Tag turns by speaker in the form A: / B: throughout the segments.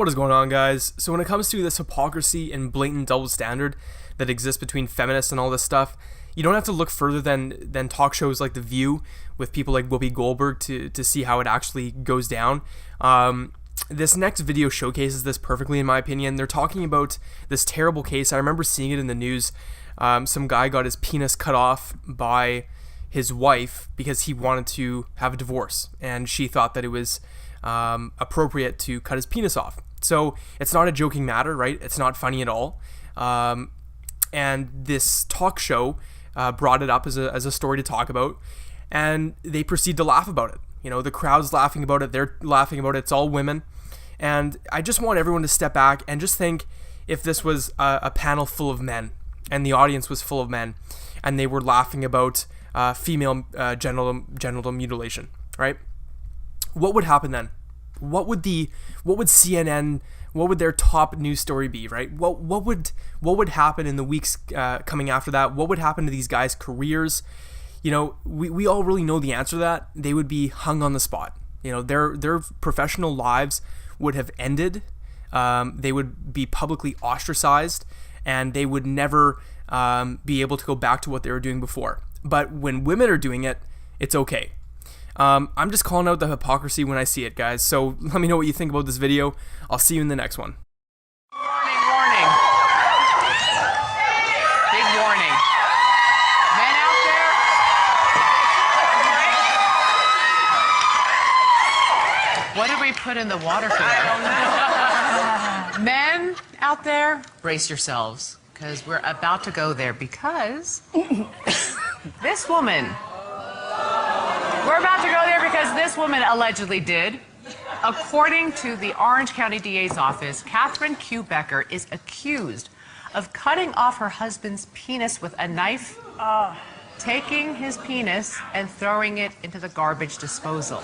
A: What is going on, guys? So when it comes to this hypocrisy and blatant double standard that exists between feminists and all this stuff, you don't have to look further than talk shows like The View with people like Whoopi Goldberg to see how it actually goes down. This next video showcases this perfectly, in my opinion. They're talking about this terrible case. I remember seeing it in the news. Some guy got his penis cut off by his wife because he wanted to have a divorce, and she thought that it was appropriate to cut his penis off. So it's not a joking matter, right? It's not funny at all. And this talk show brought it up as a story to talk about, and they proceed to laugh about it. You know, the crowd's laughing about it, they're laughing about it, it's all women. And I just want everyone to step back and just think, if this was a panel full of men, and the audience was full of men, and they were laughing about female genital mutilation, right? What would happen then? What would CNN, what would their top news story be, right? What would happen in the weeks coming after that? What would happen to these guys' careers? You know, we all really know the answer to that. They would be hung on the spot. You know, their professional lives would have ended. They would be publicly ostracized, and they would never be able to go back to what they were doing before. But when women are doing it, it's okay. I'm just calling out the hypocrisy when I see it, guys. So let me know what you think about this video. I'll see you in the next one.
B: Warning, warning. Big warning. Men out there? What did we put in the water for that? Men out there, brace yourselves, because we're about to go there, because this woman... We're about to go there because this woman allegedly did. According to the Orange County DA's office, Catherine Q. Becker is accused of cutting off her husband's penis with a knife, taking his penis and throwing it into the garbage disposal.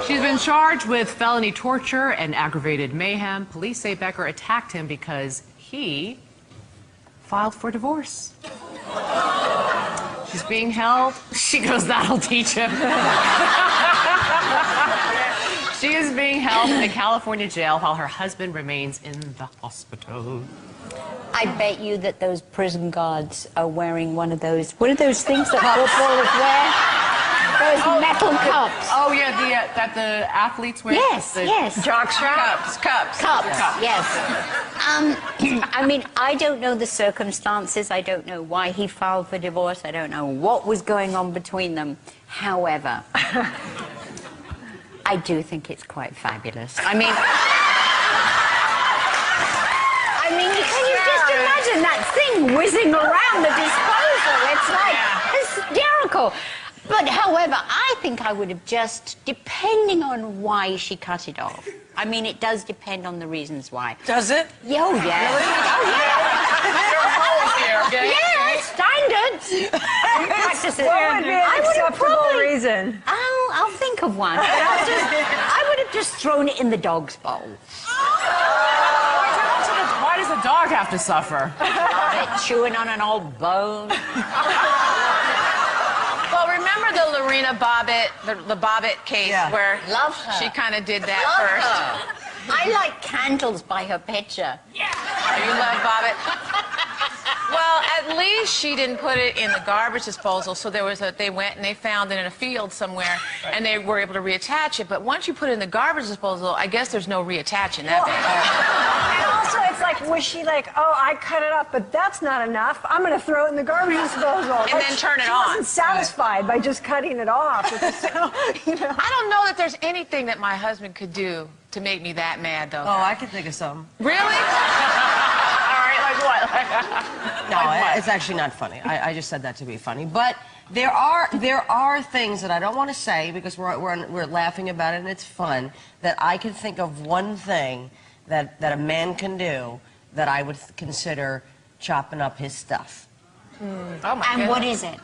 B: She's been charged with felony torture and aggravated mayhem. Police say Becker attacked him because he filed for divorce. She's being held. She goes, that'll teach him. She is being held in a California jail while her husband remains in the hospital.
C: I bet you that those prison guards are wearing one of those, what are those things that footballers wear? Those metal cups.
B: Oh, yeah, that the athletes wear?
C: Yes, yes.
B: Jockstrap? Cups.
C: Yes. I mean, I don't know the circumstances. I don't know why he filed for divorce. I don't know what was going on between them. However, I do think it's quite fabulous. I mean, can you just imagine that thing whizzing around the disposal? It's like hysterical. But, however, I think I would have just, depending on why she cut it off. I mean, it does depend on the reasons why.
B: Does it?
C: Oh, yeah.
B: Really?
C: Oh, yeah. Yeah, standards. Practice it.
D: What would be an acceptable reason?
C: I'll think of one. I would have just thrown it in the dog's bowl.
B: Why does a dog have to suffer?
C: Chewing on an old bone.
E: Well, remember the Lorena Bobbitt, the Bobbitt case where
C: Love her.
E: she kind of did that
C: Love
E: first?
C: her. I like candles by her picture.
E: Yeah. You love Bobbitt? Well, at least she didn't put it in the garbage disposal, so they went and they found it in a field somewhere, and they were able to reattach it. But once you put it in the garbage disposal, I guess there's no reattaching that thing.
D: And also, it's like, was she like, oh, I cut it up, but that's not enough. I'm going to throw it in the garbage disposal.
E: And then turn it on.
D: She wasn't satisfied by just cutting it off. So, you know.
E: I don't know that there's anything that my husband could do to make me that mad, though.
F: Oh, I can think of some.
E: Really? All right, like what?
F: No, it's actually not funny. I just said that to be funny. But there are things that I don't want to say because we're laughing about it and it's fun, that I can think of one thing that a man can do that I would consider chopping up his stuff.
E: Oh my
C: And what is it?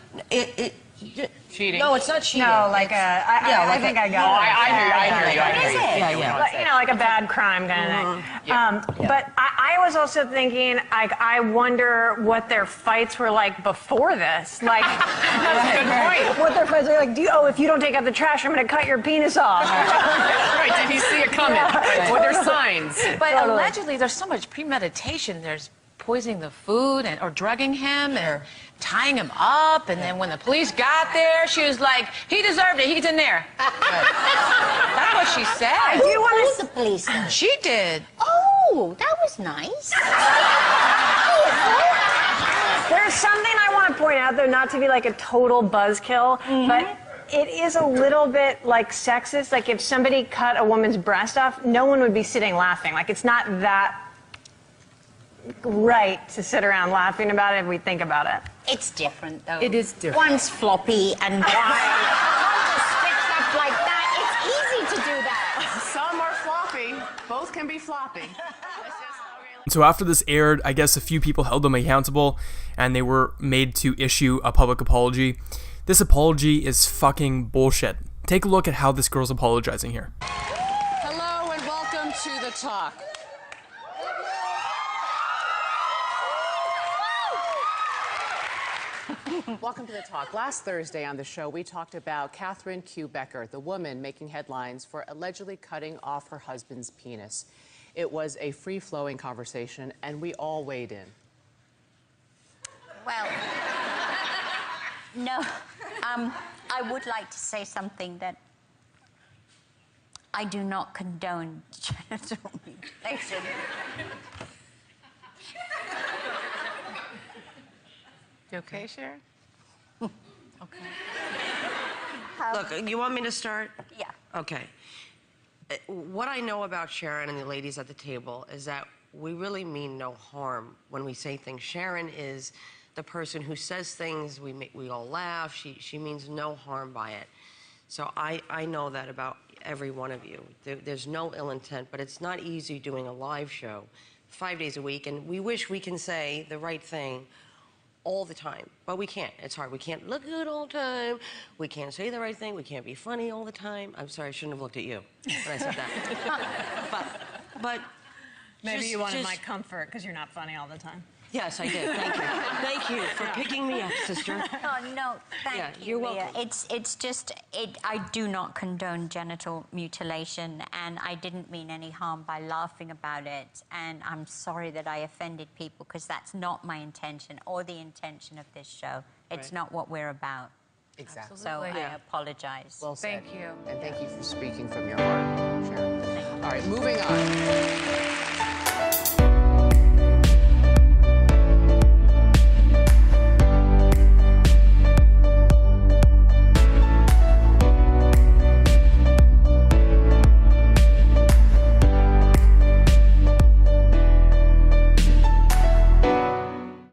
E: Cheating.
F: No, it's not cheating.
D: No, like I think I got it.
E: I hear you.
D: Like, you know, like a bad crime kind of thing. But I I was also thinking, like, I wonder what their fights were like before this. Like,
B: That's a good point.
D: what their fights are like. If you don't take out the trash, I'm going to cut your penis off.
B: Right, did he see it coming? Were there signs?
E: But
D: Totally.
E: allegedly, there's so much premeditation. There's poisoning the food or drugging him or tying him up. And then when the police got there, she was like, he deserved it. He's in there. That's what she said.
C: Who called the police then?
E: She did.
C: Oh, that was nice.
D: There's something I want to point out, though, not to be like a total buzzkill, but it is a little bit like sexist. Like if somebody cut a woman's breast off, no one would be sitting laughing. Like it's not that right to sit around laughing about it if we think about it.
C: It's different, though.
B: It is different.
C: One's floppy and one just sticks up like that. It's easy to do that.
B: Some are floppy. Both can be floppy.
A: So after this aired, I guess a few people held them accountable, and they were made to issue a public apology. This apology is fucking bullshit. Take a look at how this girl's apologizing here.
B: Hello and welcome to The Talk. Welcome to The Talk. Last Thursday on the show, we talked about Catherine Q. Becker, the woman making headlines for allegedly cutting off her husband's penis. It was a free-flowing conversation, and we all weighed in.
C: Well, no. I would like to say something that I do not condone genital mutilation.
E: You okay, Sharon? Okay.
F: Look, you want me to start?
C: Yeah.
F: Okay. What I know about Sharon and the ladies at the table is that we really mean no harm when we say things. Sharon is the person who says things, we all laugh, she means no harm by it. So I know that about every one of you. There's no ill intent, but it's not easy doing a live show 5 days a week, and we wish we can say the right thing all the time, but we can't. It's hard. We can't look good all the time. We can't say the right thing. We can't be funny all the time. I'm sorry, I shouldn't have looked at you when I said that. but
D: Maybe
F: just-
D: you wanted
F: just-
D: my comfort because you're not funny all the time.
F: Yes, I did. Thank you. Thank you for picking me up, sister.
C: Oh, no, thank
F: Yeah,
C: you,
F: you're
C: Leah.
F: welcome.
C: It's just, I do not condone genital mutilation, and I didn't mean any harm by laughing about it, and I'm sorry that I offended people, because that's not my intention or the intention of this show. It's
F: Right.
C: not what we're about.
B: Exactly.
C: So
E: Absolutely.
C: I apologize.
B: Well said.
E: Thank you.
B: And thank you for speaking from your heart, Sharon. All right, moving on.